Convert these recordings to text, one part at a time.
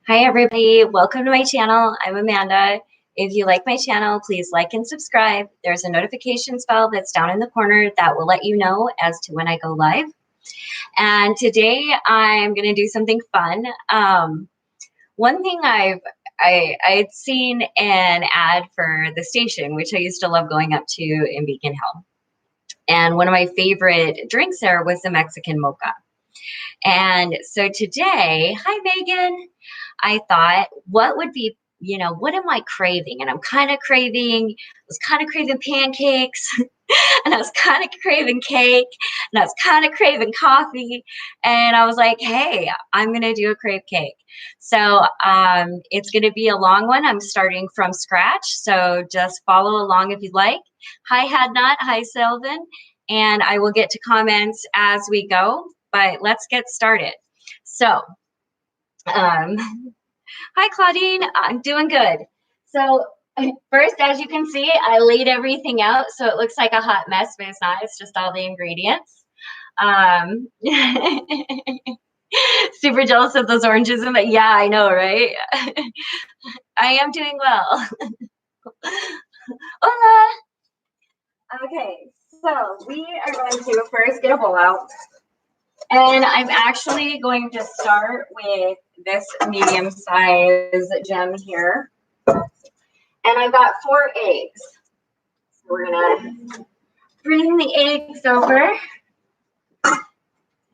Hi everybody, welcome to my channel. I'm Amanda. If you like my channel, please like and subscribe. There's a notifications bell that's down in the corner that will let you know as to when I go live. And today I'm going to do something fun. One thing I'd seen an ad for the station, which I used to love going up to in Beacon Hill. And one of my favorite drinks there was the Mexican Mocha. And so today, hi Megan, I thought, what would be, what am I craving? And I was kind of craving pancakes, and I was kind of craving cake, and I was kind of craving coffee. And I was like, hey, I'm going to do a crepe cake. So it's going to be a long one. I'm starting from scratch. So just follow along if you'd like. Hi, Hadnot. Hi, Sylvan. And I will get to comments as we go. But let's get started. So, hi Claudine, I'm doing good. So first, as you can see, I laid everything out so it looks like a hot mess, but it's not. It's just all the ingredients. Super jealous of those oranges. Yeah, I know, right? I am doing well. Hola. Okay, so we are going to first get a bowl out. And I'm actually going to start with this medium size gem here. And I've got 4 eggs. So we're gonna bring the eggs over.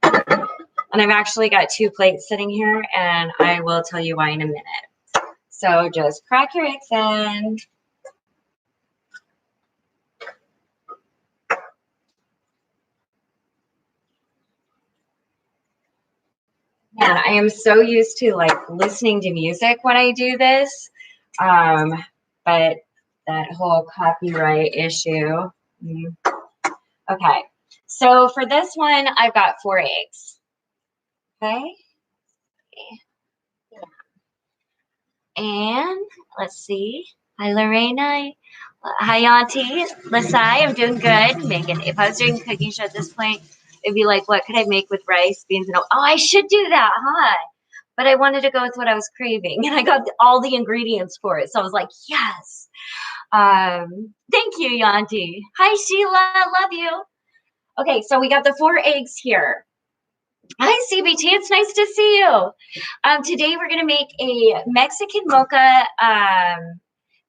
And I've actually got 2 plates sitting here, and I will tell you why in a minute. So just crack your eggs in. And I am so used to like listening to music when I do this, but that whole copyright issue. Okay, so for this one, I've got 4 eggs. Okay, and let's see. Hi, Lorena. Hi, Auntie. Lasai, I'm doing good. Megan, if I was doing a cooking show at this point, it'd be like, what could I make with rice, beans, and oats? Oh, I should do that, huh? But I wanted to go with what I was craving, and I got all the ingredients for it. So I was like, yes. Thank you, Yanti. Hi, Sheila. Love you. Okay, so we got the 4 eggs here. Hi, CBT. It's nice to see you. Today we're going to make a Mexican mocha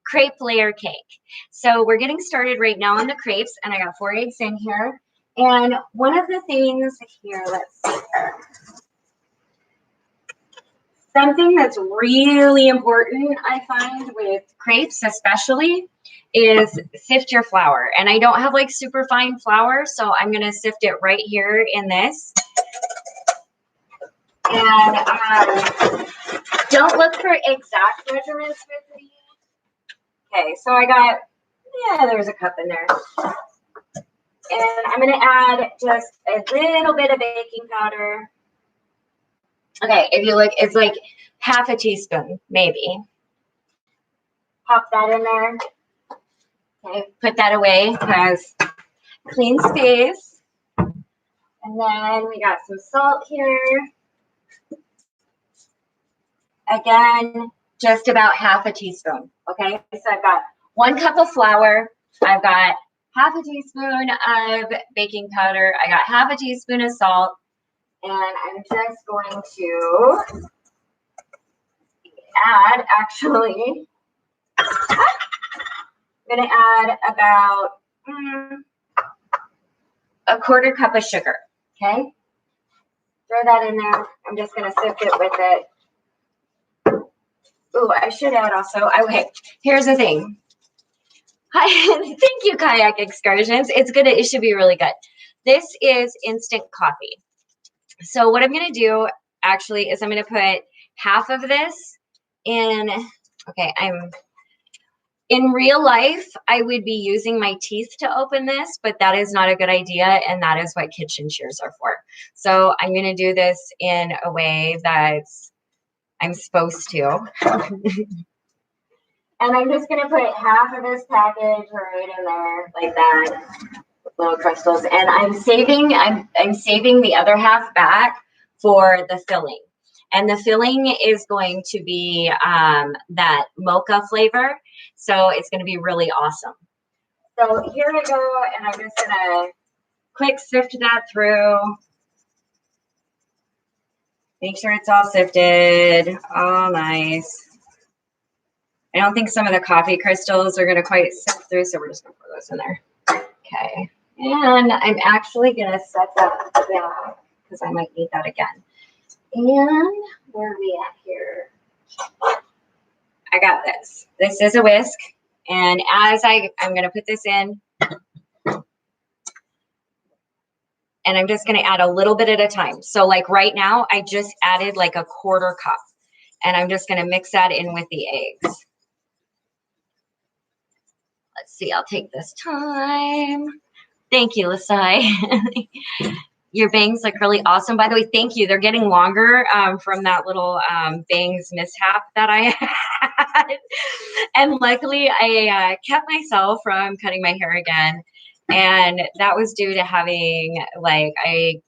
crepe layer cake. So we're getting started right now on the crepes, and I got 4 eggs in here. And one of the things here, let's see here. Something that's really important, I find, with crepes especially, is sift your flour. And I don't have like super fine flour, so I'm going to sift it right here in this. And don't look for exact measurements with me. Okay, so I got, there's a cup in there. And I'm going to add just a little bit of baking powder. Okay, if you look, it's like half a teaspoon, maybe. Pop that in there. Okay, put that away because clean space. And then we got some salt here. Again, just about half a teaspoon. Okay, so I've got 1 cup of flour. I've got half a teaspoon of baking powder. I got half a teaspoon of salt. And I'm just going to add, actually, I'm going to add about a 1/4 cup of sugar, okay? Throw that in there. I'm just going to sift it with it. Oh, I should add also, okay, here's the thing. Hi, thank you, Kayak Excursions. It's good, it should be really good. This is instant coffee. So what I'm going to do actually is I'm going to put half of this in, okay, in real life, I would be using my teeth to open this, but that is not a good idea, and that is what kitchen shears are for. So I'm going to do this in a way that I'm supposed to. And I'm just going to put half of this package right in there, like that. Little crystals, and I'm saving the other half back for the filling. And the filling is going to be that mocha flavor. So it's going to be really awesome. So here I go, and I'm just going to quick sift that through. Make sure it's all sifted, all nice. I don't think some of the coffee crystals are going to quite sift through, so we're just going to pour those in there. Okay. And I'm actually going to set that back because I might need that again. And where are we at here? I got this. This is a whisk. And as I'm going to put this in, and I'm just going to add a little bit at a time. So like right now, I just added like a 1/4 cup. And I'm just going to mix that in with the eggs. Let's see, I'll take this time. Thank you, Lasai. Your bangs look really awesome. By the way, thank you. They're getting longer from that little bangs mishap that I had. And luckily, I kept myself from cutting my hair again. And that was due to having, like, I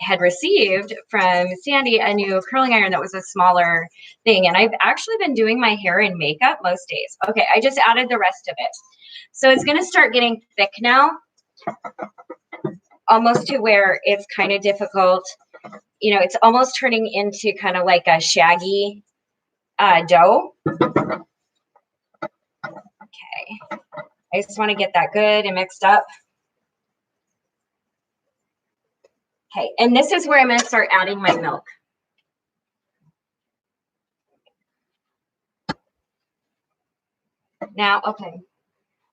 had received from Sandy a new curling iron that was a smaller thing. And I've actually been doing my hair in makeup most days. Okay, I just added the rest of it. So it's going to start getting thick now, almost to where it's kind of difficult. You know, it's almost turning into kind of like a shaggy dough. Okay. I just want to get that good and mixed up. Okay, and this is where I'm going to start adding my milk. Now, okay,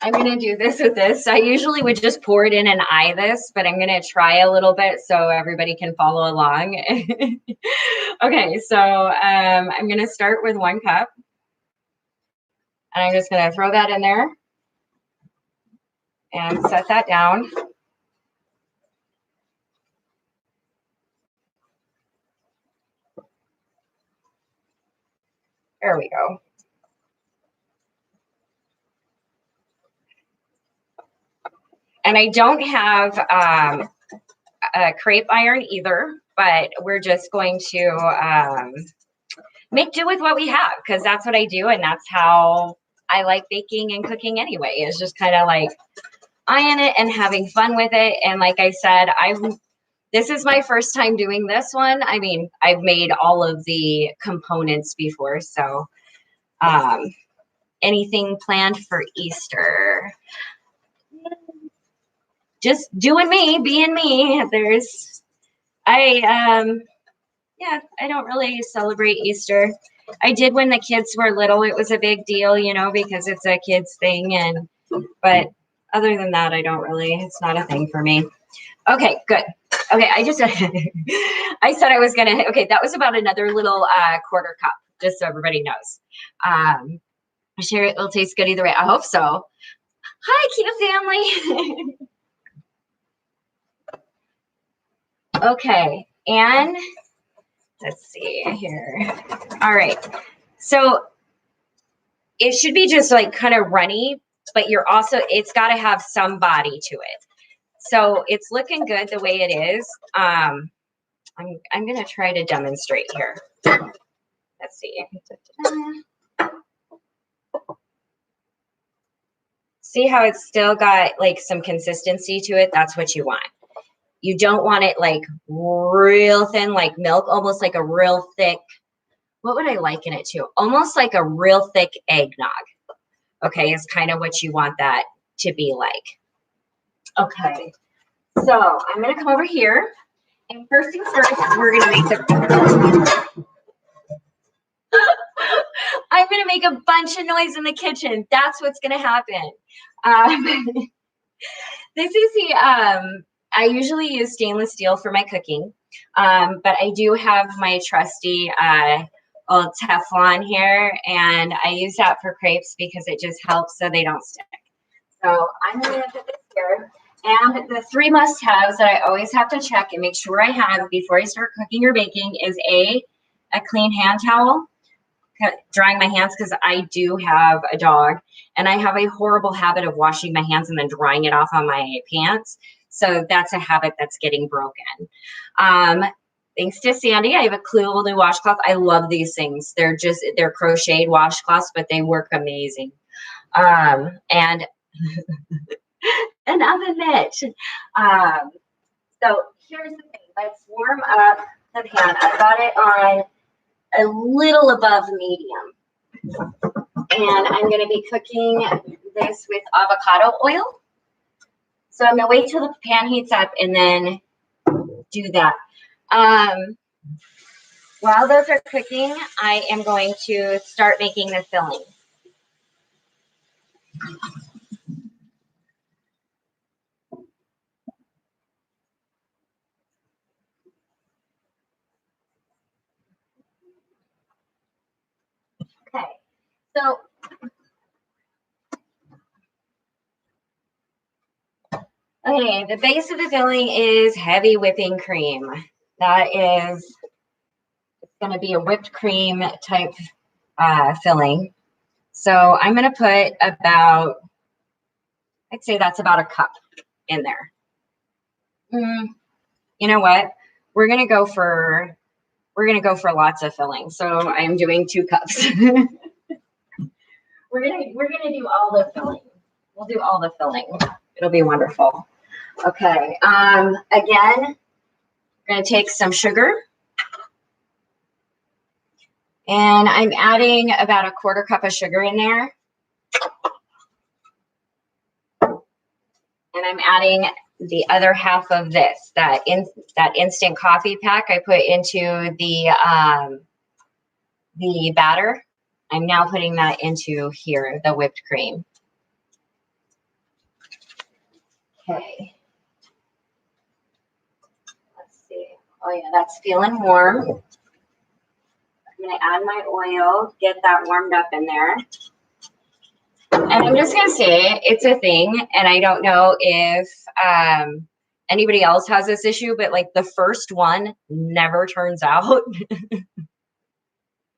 I'm going to do this with this. I usually would just pour it in and eye this, but I'm going to try a little bit so everybody can follow along. Okay, so I'm going to start with 1 cup. And I'm just going to throw that in there and set that down. There we go. And I don't have a crepe iron either, but we're just going to make do with what we have, because that's what I do, and that's how I like baking and cooking anyway, is just kind of like eyeing it and having fun with it. And like I said, this is my first time doing this one. I mean, I've made all of the components before, so anything planned for Easter? Just doing me, being me. Yeah, I don't really celebrate Easter. I did when the kids were little. It was a big deal, you know, because it's a kids thing. But other than that, I don't really, it's not a thing for me. Okay, good. Okay, I said I was going to, okay, that was about another little 1/4 cup, just so everybody knows. I'm sure it will taste good either way. I hope so. Hi, cute family. Okay, and let's see here. All right, so it should be just like kind of runny, but it's got to have some body to it. So it's looking good the way it is. I'm going to try to demonstrate here. Let's see. See how it's still got like some consistency to it? That's what you want. You don't want it like real thin, like milk, almost like a real thick, what would I liken it to? Almost like a real thick eggnog. Okay, is kind of what you want that to be like. Okay, so I'm going to come over here. And first things first, we're going to make the... I'm going to make a bunch of noise in the kitchen. That's what's going to happen. This is the... I usually use stainless steel for my cooking, but I do have my trusty old Teflon here, and I use that for crepes because it just helps so they don't stick. So I'm going to put this here. And the 3 must-haves that I always have to check and make sure I have before I start cooking or baking is a clean hand towel, drying my hands because I do have a dog, and I have a horrible habit of washing my hands and then drying it off on my pants. So that's a habit that's getting broken. Thanks to Sandy, I have a cool new washcloth. I love these things. They're crocheted washcloths, but they work amazing. And an oven mitt. So here's the thing. Let's warm up the pan. I got it on a little above medium. And I'm going to be cooking this with avocado oil. So I'm going to wait till the pan heats up and then do that. While those are cooking, I am going to start making the filling. Okay, so the base of the filling is heavy whipping cream. That is going to be a whipped cream type filling. So I'm going to put about, I'd say that's about a cup in there. You know what? We're going to go for lots of filling. So I'm doing 2 cups. We're gonna do all the filling. We'll do all the filling. It'll be wonderful. Okay. Again, we're gonna take some sugar. And I'm adding about a 1/4 cup of sugar in there. And I'm adding the other half of this, that instant coffee pack I put into the batter. I'm now putting that into here, the whipped cream. Okay. Let's see. Oh yeah, that's feeling warm. I'm going to add my oil, get that warmed up in there. And I'm just going to say it's a thing. And I don't know if anybody else has this issue, but like the first one never turns out.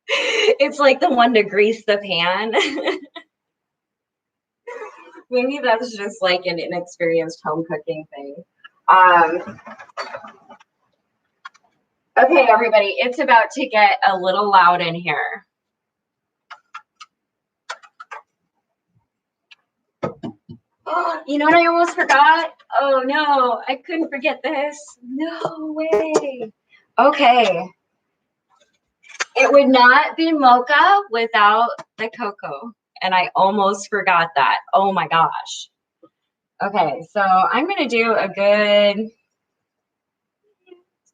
It's like the one to grease the pan. Maybe that's just like an inexperienced home cooking thing. Okay, everybody, it's about to get a little loud in here. Oh, you know what I almost forgot? Oh no, I couldn't forget this. No way. Okay. It would not be mocha without the cocoa. And I almost forgot that. Oh my gosh. Okay, so I'm going to do a good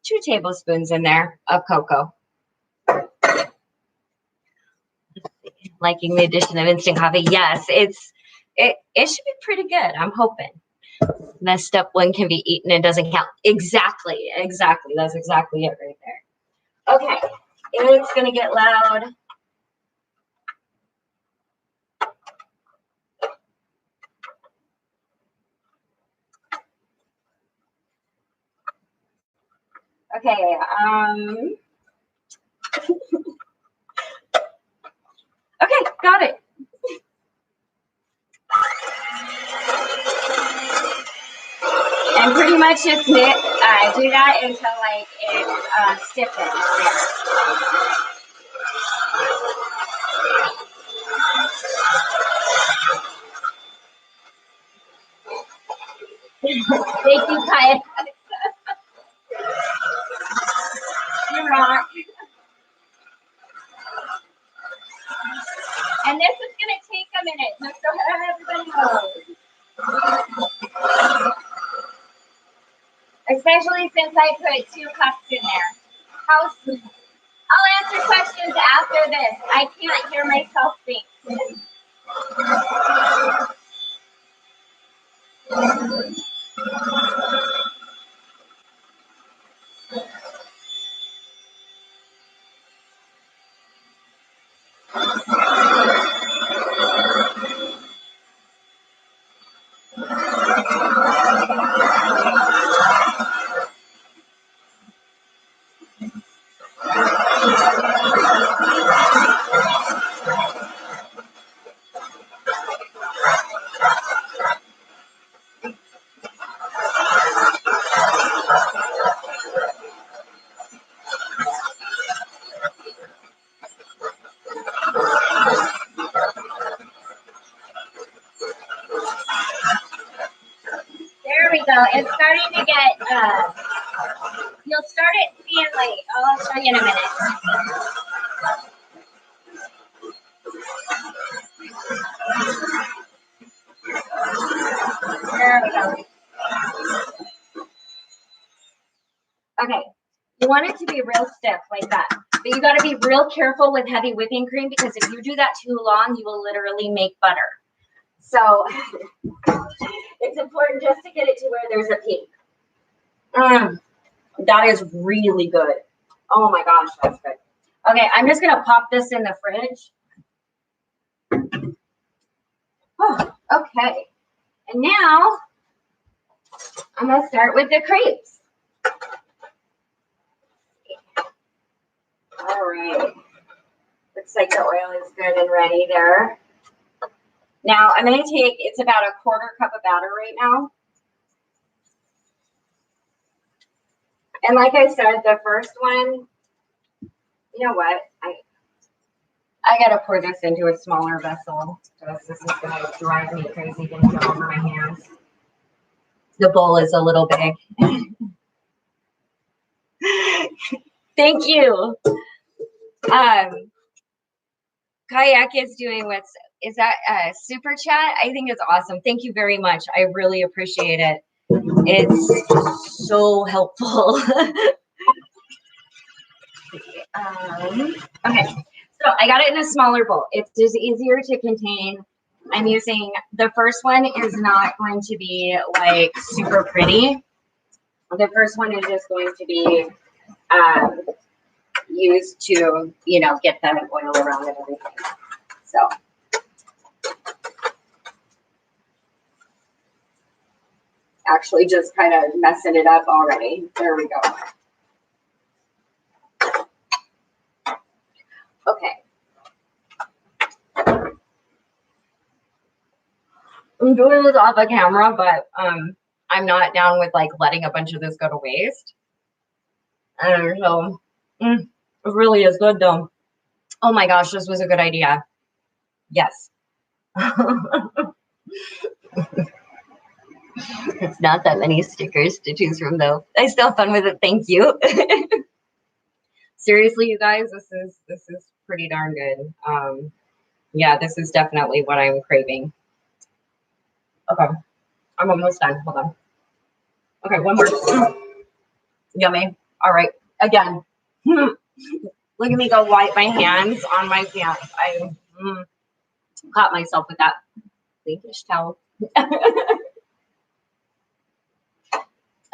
2 tablespoons in there of cocoa. Liking the addition of instant coffee. Yes, it should be pretty good. I'm hoping. Messed up one can be eaten and doesn't count. Exactly. That's exactly it right there. Okay, it's going to get loud. Okay, okay, got it. And pretty much just do that until like it stiffens there. Thank you, Kaya. You rock. And this is going to take a minute, just so everybody knows. Especially since I put 2 cups in there. I'll answer questions after this. I can't hear myself think. go. It's starting to get, you'll start it being late. I'll show you in a minute. There we go. Okay. You want it to be real stiff like that. But you got to be real careful with heavy whipping cream because if you do that too long, you will literally make butter. So it's important just to get it to where there's a peak. That is really good. Oh my gosh, that's good. Okay, I'm just going to pop this in the fridge. Oh, okay. And now I'm going to start with the crepes. All right. Looks like the oil is good and ready there. Now I'm going to take, it's about a 1/4 cup of batter right now. And like I said, the first one, you know what? I got to pour this into a smaller vessel because this is going to drive me crazy getting it over my hands. The bowl is a little big. Thank you. Kayak is doing is that super chat? I think it's awesome. Thank you very much. I really appreciate it. It's so helpful. Okay, so I got it in a smaller bowl. It's just easier to contain. I'm using, the first one is not going to be like super pretty. The first one is just going to be used to, you know, get the oil around and everything. So. Actually just kind of messing it up already. There we go. Okay. I'm doing this off the camera, but I'm not down with like letting a bunch of this go to waste. And so it really is good though. Oh my gosh, this was a good idea. Yes. It's not that many stickers to choose from though. I still have fun with it. Thank you. Seriously, you guys, this is pretty darn good. Yeah, this is definitely what I'm craving. Okay, I'm almost done. Hold on. Okay, one more. Yummy. All right, again. Look at me go wipe my hands on my pants. I caught myself with that pinkish towel.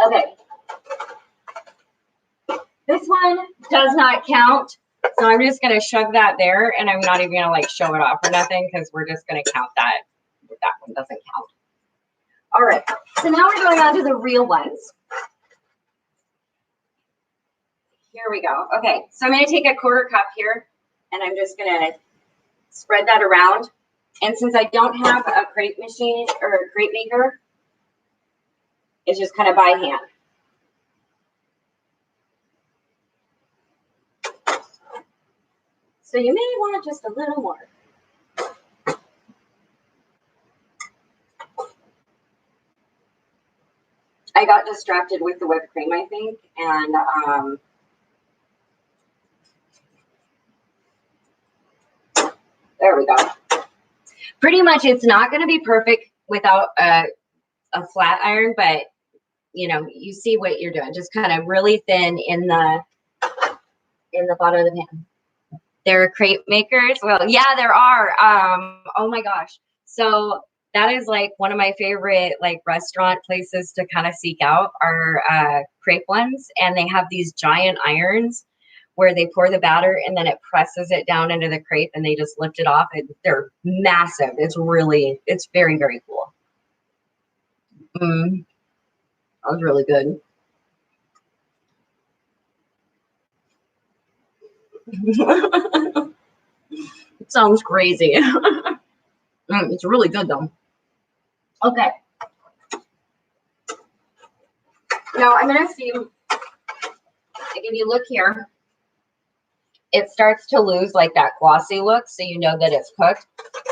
Okay. This one does not count, so I'm just gonna shove that there, and I'm not even gonna like show it off or nothing because we're just gonna count that. That one doesn't count. All right, so now we're going on to the real ones. Here we go. Okay, so I'm gonna take a 1/4 cup here, and I'm just gonna spread that around. And since I don't have a crepe machine or a crepe maker, it's just kind of by hand. So you may want just a little more. I got distracted with the whipped cream, I think, and there we go. Pretty much, it's not going to be perfect without a flat iron, but you know, you see what you're doing. Just kind of really thin in the bottom of the pan. There are crepe makers. Well, yeah, there are. Oh my gosh. So that is like one of my favorite like restaurant places to kind of seek out are crepe ones, and they have these giant irons where they pour the batter and then it presses it down into the crepe and they just lift it off, and they're massive. It's very, very cool. That was really good. It sounds crazy. It's really good though. Okay. Now I'm gonna see, like if you look here, it starts to lose like that glossy look, so you know that it's cooked.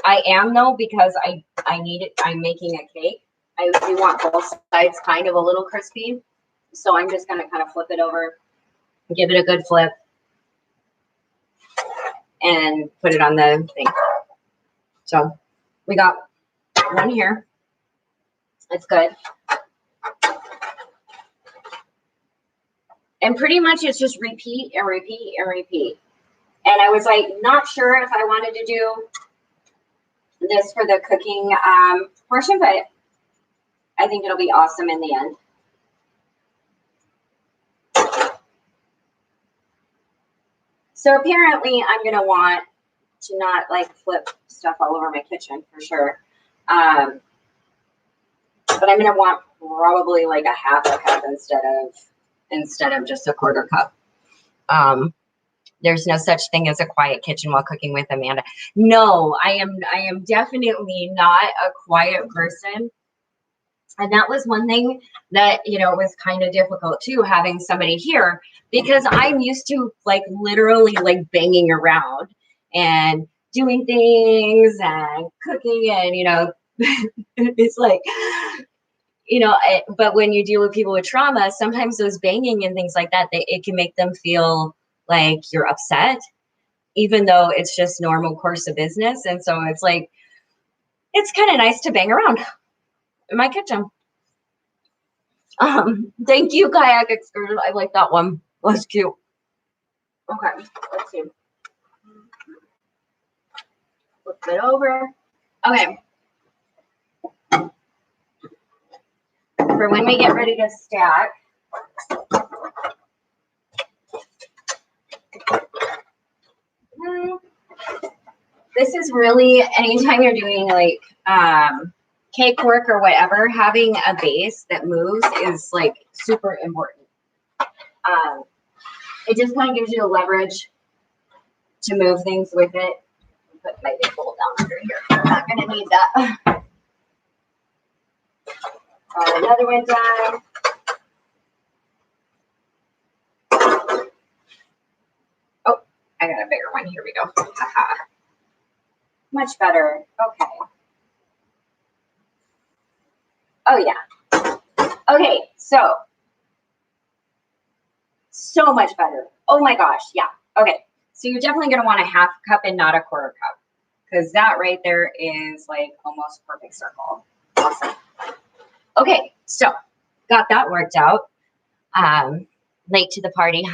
I am though, because I need it. I'm making a cake, I do want both sides kind of a little crispy. So I'm just going to kind of flip it over, give it a good flip, and put it on the thing. So we got one here. It's good. And pretty much it's just repeat and repeat and repeat. And I was like, not sure if I wanted to do this for the cooking portion, but I think it'll be awesome in the end. So apparently I'm going to want to not like flip stuff all over my kitchen for sure. But I'm going to want probably like a half a cup instead of just a quarter cup. There's no such thing as a quiet kitchen while cooking with Amanda. No, I am definitely not a quiet person. And that was one thing that, you know, was kind of difficult too, having somebody here, because I'm used to like literally like banging around and doing things and cooking and, you know, it's like, you know, but when you deal with people with trauma, sometimes those banging and things like that, it can make them feel like you're upset, even though it's just normal course of business. And so it's like, it's kind of nice to bang around in my kitchen. Thank you, Kayak Excursion. I like that one. That's cute. Okay, let's see. Flip it over. Okay. For when we get ready to stack. This is really, anytime you're doing like cake work or whatever, having a base that moves is like super important. It just kind of gives you the leverage to move things with it. Put my big bowl down under here. I'm not going to need that. Another one done. Oh, I got a bigger one. Here we go. Much better. Okay. Oh, yeah. Okay, so much better. Oh, my gosh. Yeah. Okay. So you're definitely going to want a half cup and not a quarter cup, because that right there is like almost perfect circle. Awesome. Okay, so got that worked out. Late to the party.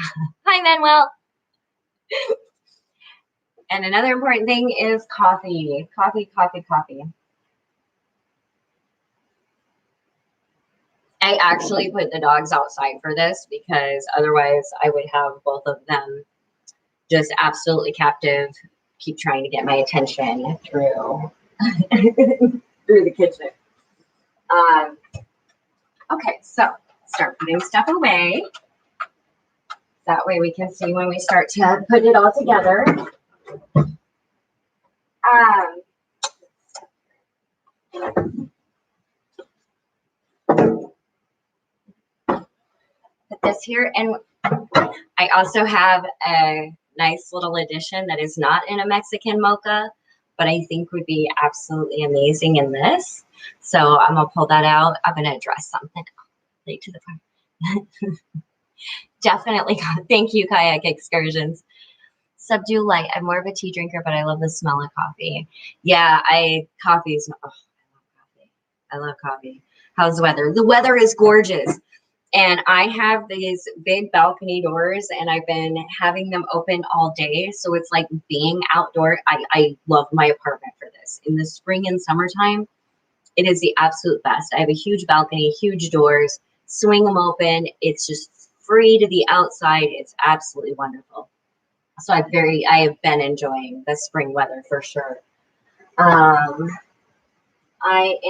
Hi, Manuel. And another important thing is coffee. Coffee. I actually put the dogs outside for this because otherwise I would have both of them just absolutely captive, keep trying to get my attention through through the kitchen. Okay, so start putting stuff away. That way we can see when we start to put it all together. Put this here, and I also have a nice little addition that is not in a Mexican mocha, but I think would be absolutely amazing in this. So I'm gonna pull that out. I'm gonna address something late to the front. Definitely. Thank you, Kayak Excursions. Subdue light. I'm more of a tea drinker, but I love the smell of coffee. Yeah, coffee is, oh, I love coffee. How's the weather? The weather is gorgeous. And I have these big balcony doors and I've been having them open all day. So it's like being outdoor. I love my apartment for this. In the spring and summertime, it is the absolute best. I have a huge balcony, huge doors, swing them open. It's just free to the outside. It's absolutely wonderful. So I have been enjoying the spring weather for sure. I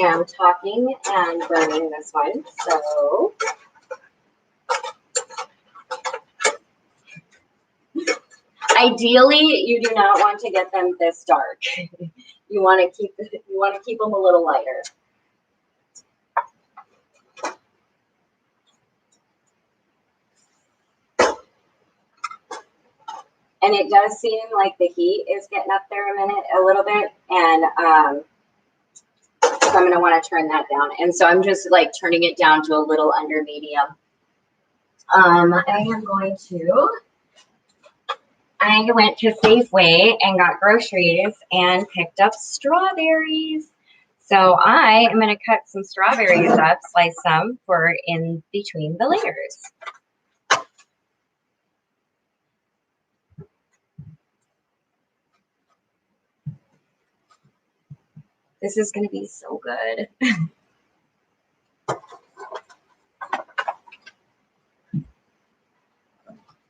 am talking and burning this one. So ideally, you do not want to get them this dark. You want to keep them a little lighter. And it does seem like the heat is getting up there a little bit, and So I'm going to want to turn that down. And so I'm just like turning it down to a little under medium. I went to Safeway and got groceries and picked up strawberries. So I am going to cut some strawberries up, slice some for in between the layers. This is going to be so good.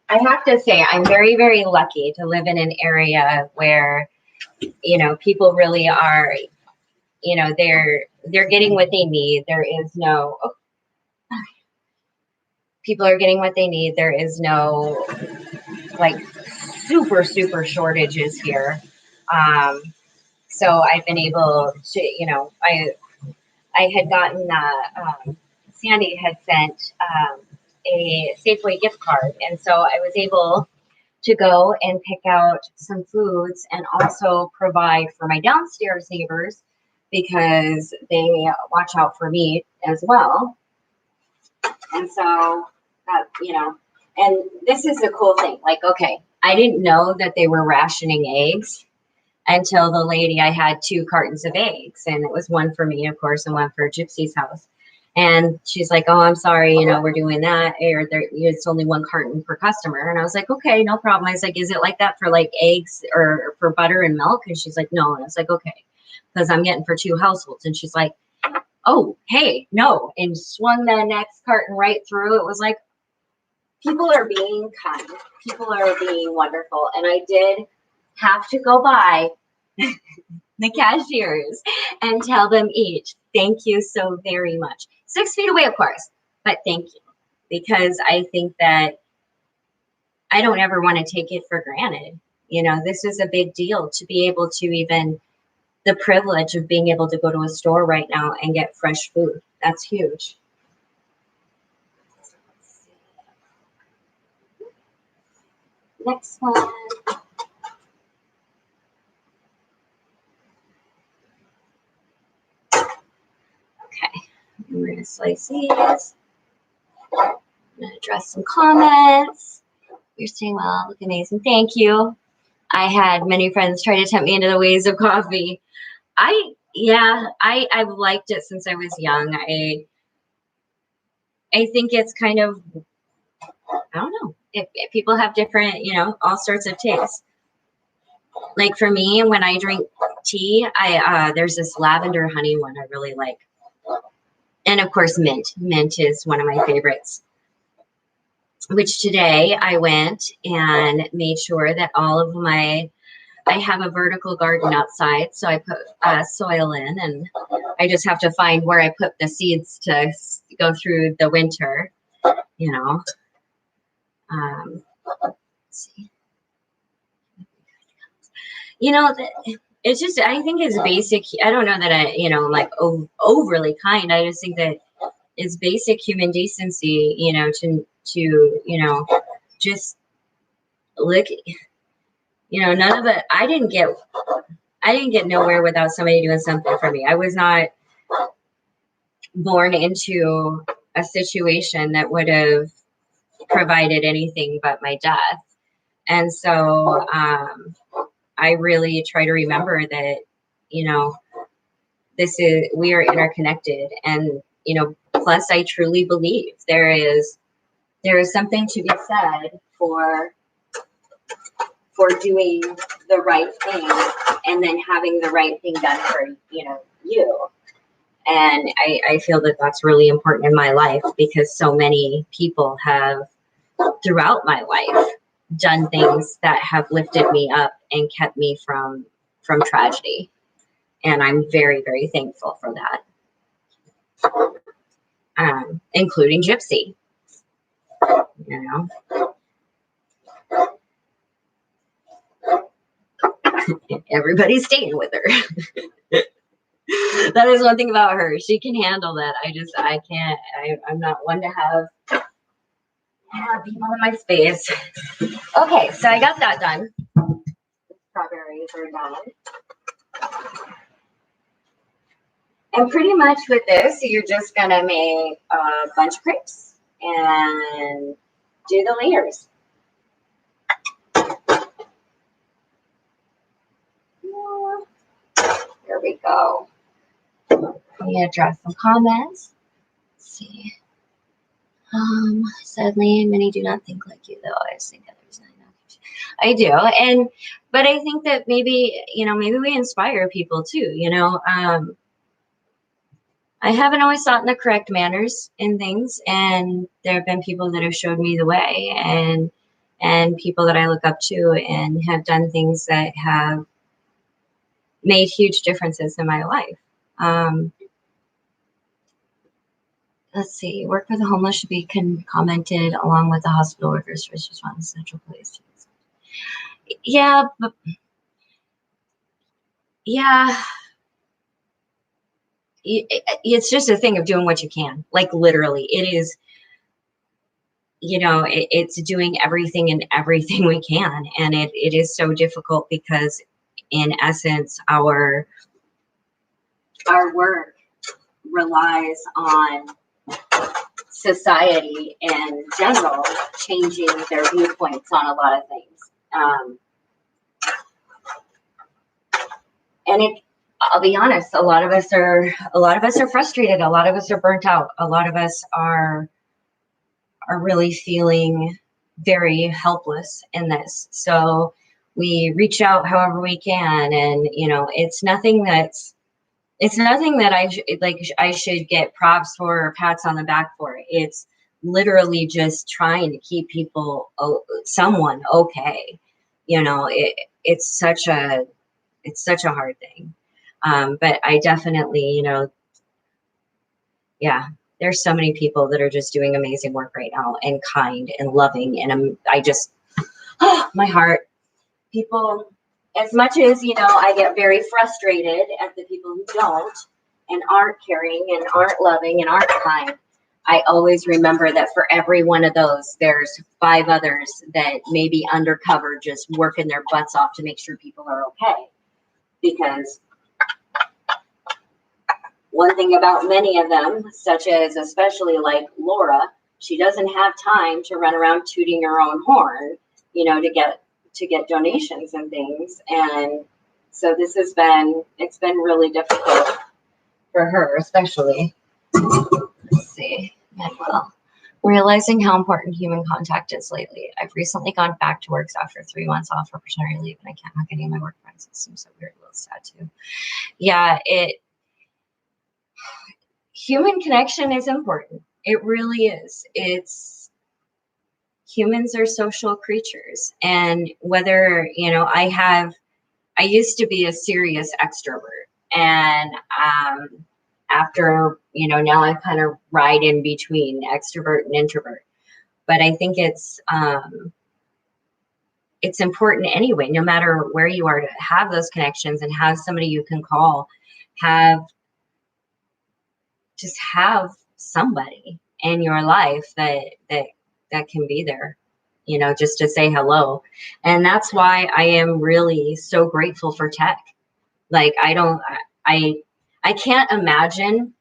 I have to say, I'm very, very lucky to live in an area where, you know, people really are, you know, they're getting what they need. There is no, people are getting what they need. There is no, like, super, super shortages here. So I've been able to, you know, I had gotten, Sandy had sent a Safeway gift card. And so I was able to go and pick out some foods and also provide for my downstairs neighbors because they watch out for me as well. And so, you know, and this is the cool thing. Like, okay, I didn't know that they were rationing eggs until the lady, I had 2 cartons of eggs, and it was one for me, of course, and one for Gypsy's house. And she's like, oh, I'm sorry, you know, we're doing that. Or it's only 1 carton per customer. And I was like, okay, no problem. I was like, is it like that for like eggs or for butter and milk? And she's like, no. And I was like, okay, because I'm getting for 2 households. And she's like, oh, hey, no. And swung the next carton right through. It was like, people are being kind. People are being wonderful. And I did have to go by the cashiers and tell them each, thank you so very much. 6 feet away, of course, but thank you. Because I think that I don't ever want to take it for granted. You know, this is a big deal to be able to even, the privilege of being able to go to a store right now and get fresh food. That's huge. Next one. Okay, we're going to slice these. I'm going to address some comments. You're saying, well, look amazing. Thank you. I had many friends try to tempt me into the ways of coffee. I've liked it since I was young. I think it's kind of, I don't know, if people have different, you know, all sorts of tastes. Like for me, when I drink tea, there's this lavender honey one I really like. And of course, mint. Mint is one of my favorites. Which today I went and made sure that all of I have a vertical garden outside, so I put soil in, and I just have to find where I put the seeds to go through the winter, you know. Let's see. You know, it's just, I think it's basic. I don't know that I, you know, like overly kind. I just think that it's basic human decency, you know, to you know, just look, you know, none of it. I didn't get nowhere without somebody doing something for me. I was not born into a situation that would have provided anything but my death. And so I really try to remember that, you know, we are interconnected. And, you know, plus I truly believe there is something to be said for doing the right thing and then having the right thing done for, you know, you. And I feel that that's really important in my life because so many people have throughout my life done things that have lifted me up and kept me from tragedy. And I'm very, very thankful for that. Including Gypsy, you know. Everybody's staying with her. That is one thing about her. She can handle that. I can't. I'm not one to have people in my space. Okay, so I got that done. The strawberries are done. And pretty much with this, you're just gonna make a bunch of crepes and do the layers. There we go. I'm gonna draw some comments. Let's see. Sadly, many do not think like you, though. I just think others. I do, but I think that maybe maybe we inspire people too. I haven't always thought in the correct manners in things, and there have been people that have showed me the way, and people that I look up to, and have done things that have made huge differences in my life. Let's see. Work for the homeless should be commented along with the hospital workers first response central place. Yeah, but yeah, it's just a thing of doing what you can. Like literally, it is. It's doing everything and everything we can, and it is so difficult because, in essence, our work relies on society in general changing their viewpoints on a lot of things. And I'll be honest, a lot of us are frustrated. A lot of us are burnt out. A lot of us are really feeling very helpless in this. So we reach out however we can, and it's nothing that I should get props for or pats on the back for. It's literally just trying to keep people, someone okay. It's such a hard thing. But I definitely, yeah, there's so many people that are just doing amazing work right now, and kind and loving. And I just, my heart, people, as much as, I get very frustrated at the people who don't and aren't caring and aren't loving and aren't kind. I always remember that for every one of those, there's 5 others that may be undercover, just working their butts off to make sure people are okay. Because one thing about many of them, such as especially like Laura, she doesn't have time to run around tooting her own horn, to get donations and things. And so it's been really difficult for her, especially. Let's see. Well, realizing how important human contact is lately. I've recently gone back to work after 3 months off for paternity leave, and I can't hug any of my work friends. It seems so weird, a little sad too. Yeah, human connection is important. It really is. Humans are social creatures, and whether, I used to be a serious extrovert, and after, now I kind of ride in between extrovert and introvert. But I think it's important anyway, no matter where you are, to have those connections and have somebody you can call, just have somebody in your life that can be there, just to say hello. And that's why I am really so grateful for tech. Like, I can't imagine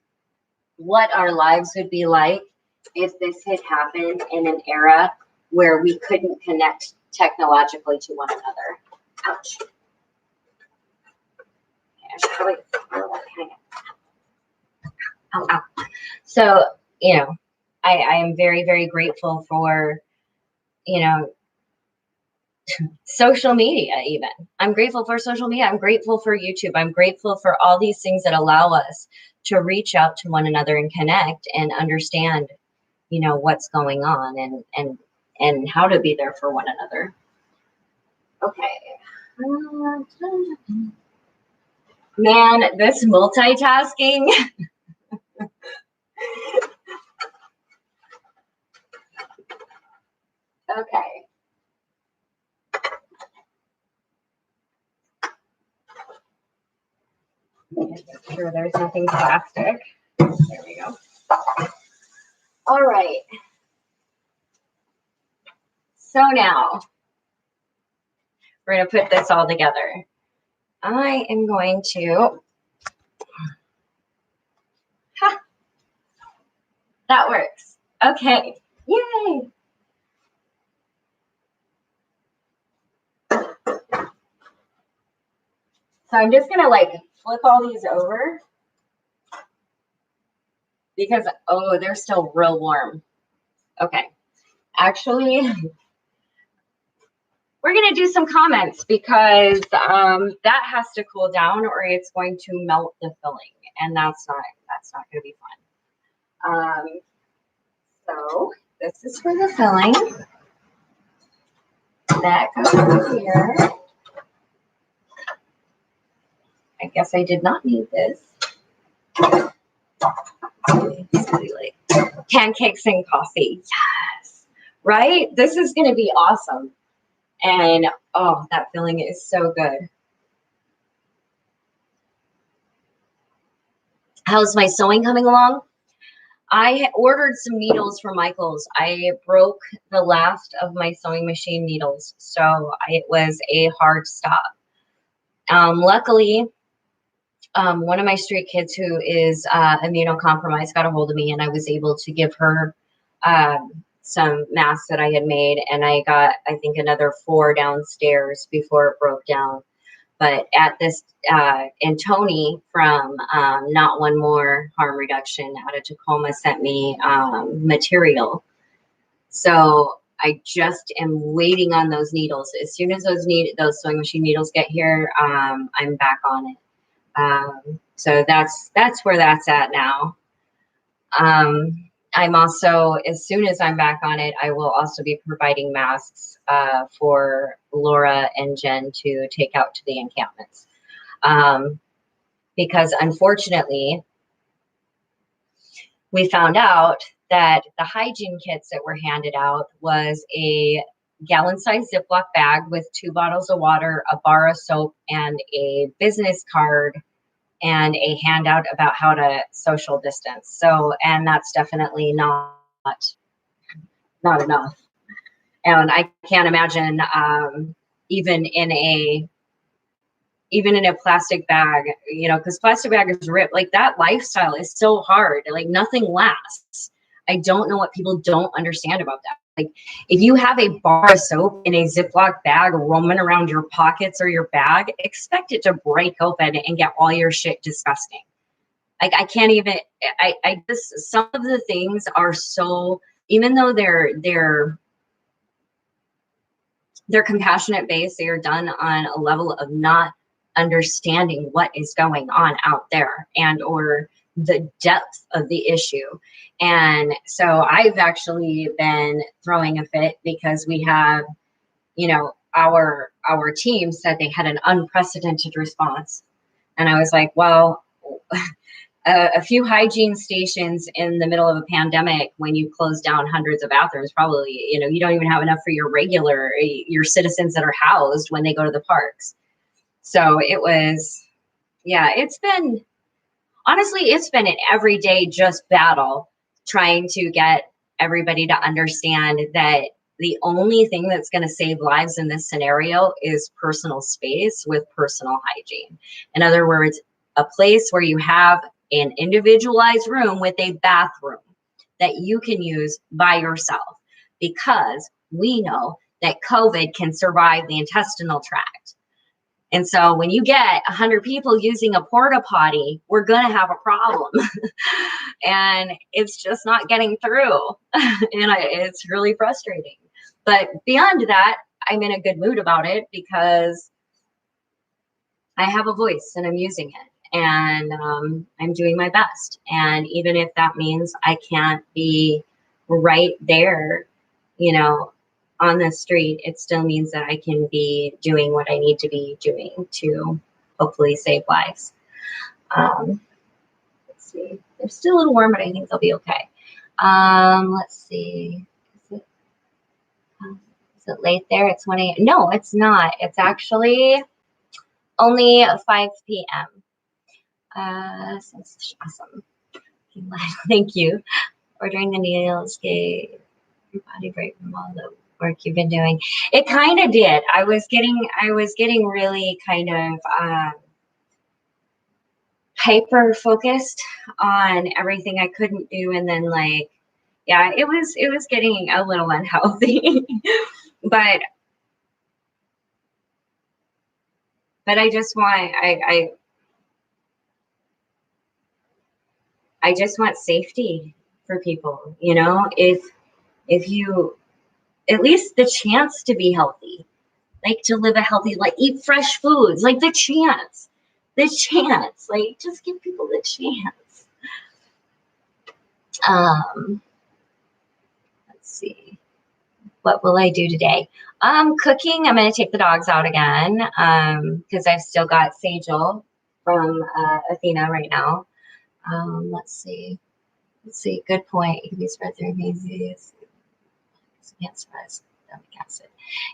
what our lives would be like if this had happened in an era where we couldn't connect technologically to one another. Ouch. I should probably throw that kind of. Ow. So, I am very, very grateful for, social media. Even I'm grateful for social media. I'm grateful for YouTube. I'm grateful for all these things that allow us to reach out to one another and connect and understand, what's going on, and how to be there for one another. Okay. Man, this multitasking. Okay. Make sure there's nothing plastic. There we go. All right. So now we're going to put this all together. I am going to That works. Okay. Yay. So I'm just going to like flip all these over because, oh, they're still real warm. Okay. Actually, we're going to do some comments because that has to cool down or it's going to melt the filling. And that's not going to be fun. So this is for the filling. That goes over here. I guess I did not need this. Pancakes and coffee. Yes. Right? This is going to be awesome. And oh, that filling is so good. How's my sewing coming along? I ordered some needles from Michael's. I broke the last of my sewing machine needles, so it was a hard stop. Luckily, one of my street kids who is immunocompromised got a hold of me, and I was able to give her some masks that I had made, and I got, I think, another 4 downstairs before it broke down. But at this, and Tony from Not One More Harm Reduction out of Tacoma sent me material. So I just am waiting on those needles. As soon as those sewing machine needles get here, I'm back on it. So that's where that's at now. I'm also, as soon as I'm back on it, I will also be providing masks for Laura and Jen to take out to the encampments. Because unfortunately, we found out that the hygiene kits that were handed out was a gallon-sized Ziploc bag with 2 bottles of water, a bar of soap, and a business card and a handout about how to social distance. So, and that's definitely not enough. And I can't imagine even in a plastic bag, you know, because plastic bag is ripped. Like that lifestyle is so hard. Like nothing lasts. I don't know what people don't understand about that. Like if you have a bar of soap in a Ziploc bag roaming around your pockets or your bag, expect it to break open and get all your shit disgusting. Like I can't even, I just, some of the things are so, even though they're compassionate based, they are done on a level of not understanding what is going on out there and or the depth of the issue. And so I've actually been throwing a fit because we have, you know, our team said they had an unprecedented response. And I was like, well, a few hygiene stations in the middle of a pandemic, when you close down hundreds of bathrooms, probably, you know, you don't even have enough for your citizens that are housed when they go to the parks. So it was, yeah, honestly, it's been an everyday just battle trying to get everybody to understand that the only thing that's going to save lives in this scenario is personal space with personal hygiene. In other words, a place where you have an individualized room with a bathroom that you can use by yourself, because we know that COVID can survive the intestinal tract. And so when you get 100 people using a porta potty, we're going to have a problem. And it's just not getting through. And it's really frustrating. But beyond that, I'm in a good mood about it because I have a voice and I'm using it. And I'm doing my best. And even if that means I can't be right there, you know, on the street, it still means that I can be doing what I need to be doing to hopefully save lives. Let's see. They're still a little warm, but I think they'll be okay. Let's see. Is it late there? It's 1 a.m. No, it's not. It's actually only 5 p.m. So it's awesome. Thank you. Ordering the needles gave your body break from all the work you've been doing. It kind of did. I was getting really kind of hyper focused on everything I couldn't do, and then like Yeah, it was getting a little unhealthy. but I just want I just want safety for people, you know, if you at least the chance to be healthy, like to live a healthy life, eat fresh foods, like the chance, like just give people the chance. Um, let's see. What will I do today? Cooking. I'm going to take the dogs out again because I've still got Sagel from Athena right now. Let's see. Let's see. Good point. It can be spread through mazes. Can't spread stomach acid.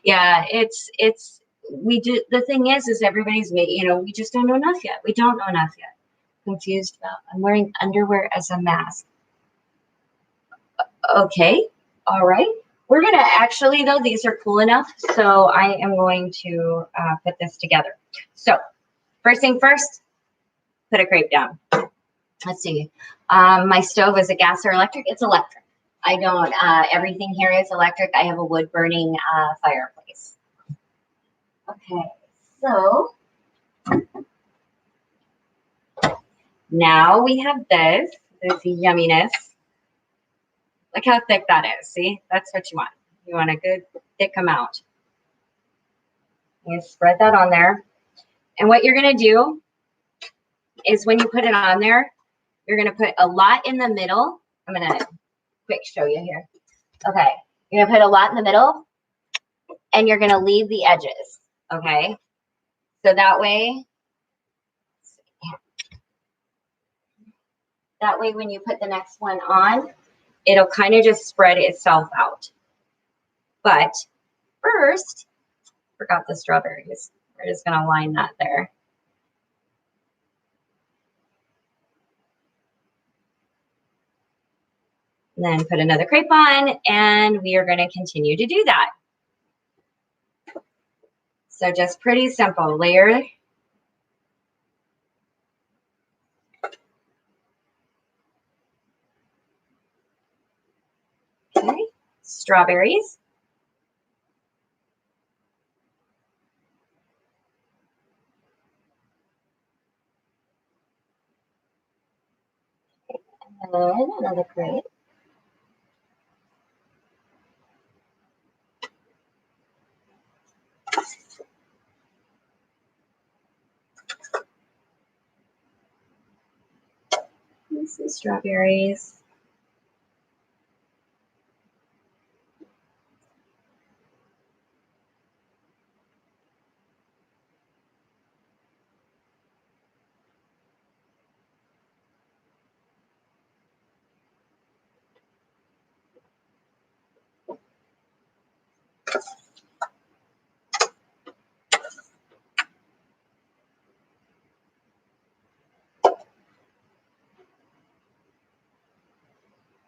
Yeah, it's we do. The thing is everybody's you know, we just don't know enough yet. We don't know enough yet. Confused about. I'm wearing underwear as a mask. Okay. All right. We're going to actually, though, these are cool enough. So I am going to put this together. So first thing first, put a crepe down. Let's see. My stove is a gas or electric? It's electric. I don't, everything here is electric. I have a wood burning fireplace. Okay. So now we have this yumminess. Look how thick that is. See, that's what you want. You want a good thick amount. You spread that on there. And what you're going to do is when you put it on there, you're going to put a lot in the middle. I'm going to quick show you here. Okay. You're going to put a lot in the middle and you're going to leave the edges. Okay. So that way when you put the next one on, it'll kind of just spread itself out. But first, forgot the strawberries. We're just going to line that there. And then put another crepe on, and we are going to continue to do that. So just pretty simple. Layer. Okay. Strawberries. And another crepe. Some strawberries.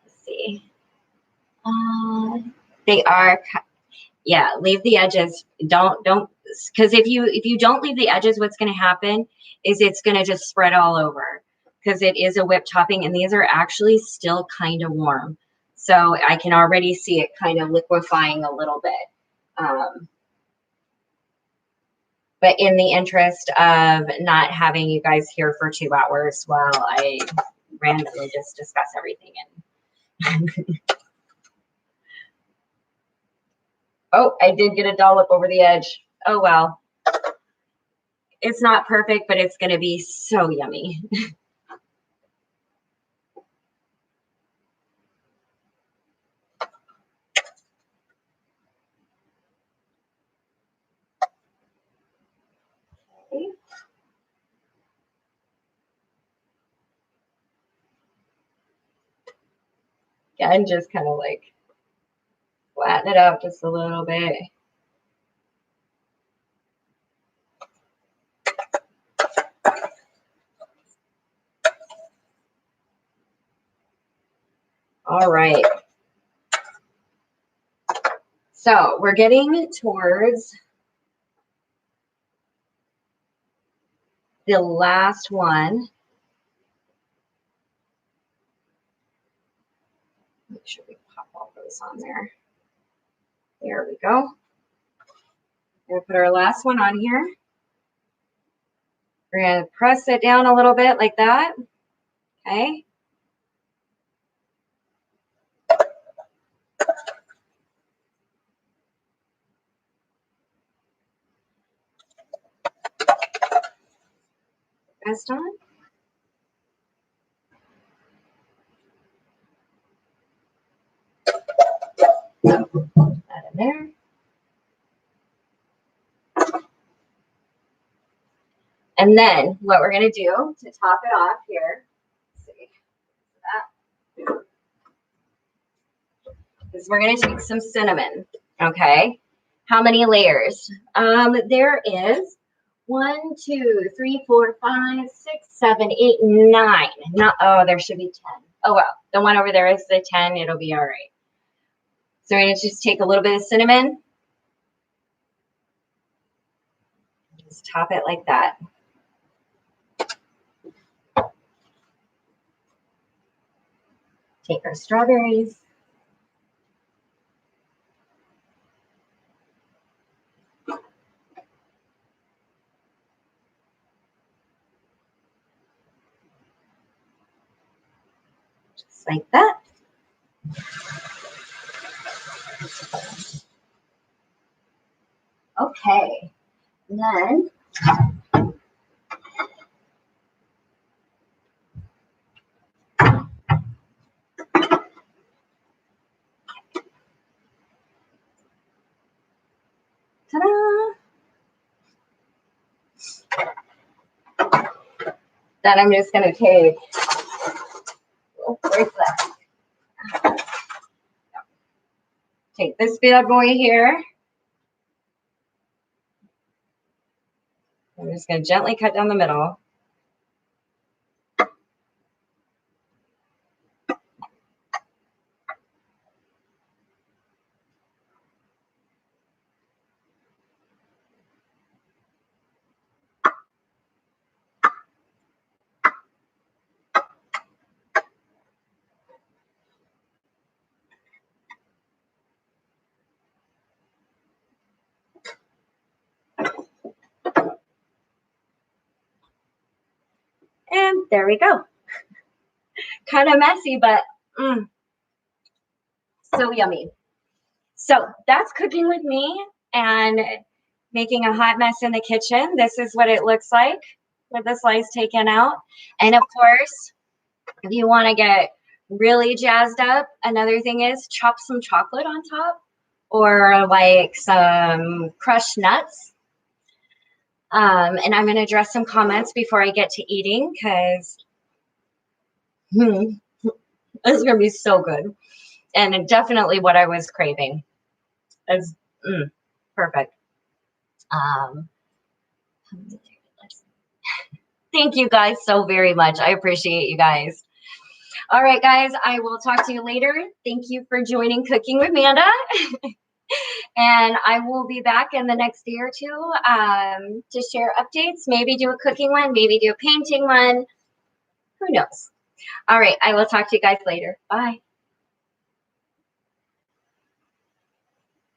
Let's see. They are, yeah, leave the edges. Don't, because if you don't leave the edges, what's going to happen is it's going to just spread all over because it is a whipped topping and these are actually still kind of warm. So I can already see it kind of liquefying a little bit. But in the interest of not having you guys here for 2 hours while I randomly just discuss everything. Oh, I did get a dollop over the edge. Oh, well. It's not perfect, but it's going to be so yummy. Okay. Yeah, and just kind of like flatten it out just a little bit. All right. So we're getting towards the last one. Make sure we those on there. There we go. We're going to put our last one on here. We're going to press it down a little bit like that. Okay. Rest on. Put that in there. And then what we're going to do to top it off here, is we're going to take some cinnamon. Okay. How many layers? There is 1, 2, 3, 4, 5, 6, 7, 8, 9. Not, oh, there should be 10. Oh, well, the one over there is the 10. It'll be all right. So we're going to just take a little bit of cinnamon. Just top it like that. Take our strawberries. Just like that. Okay. And then ta-da! Then I'm just going to take, oh, where's that? Take this bad boy here. I'm just going to gently cut down the middle. And there we go. Kind of messy, but so yummy. So that's cooking with me and making a hot mess in the kitchen. This is what it looks like with the slice taken out. And of course, if you want to get really jazzed up, another thing is chop some chocolate on top or like some crushed nuts. And I'm going to address some comments before I get to eating because it's going to be so good. And definitely what I was craving. It's perfect. Thank you guys so very much. I appreciate you guys. All right, guys, I will talk to you later. Thank you for joining Cooking with Manda. And I will be back in the next day or two to share updates, maybe do a cooking one, maybe do a painting one. Who knows? All right, I will talk to you guys later. Bye.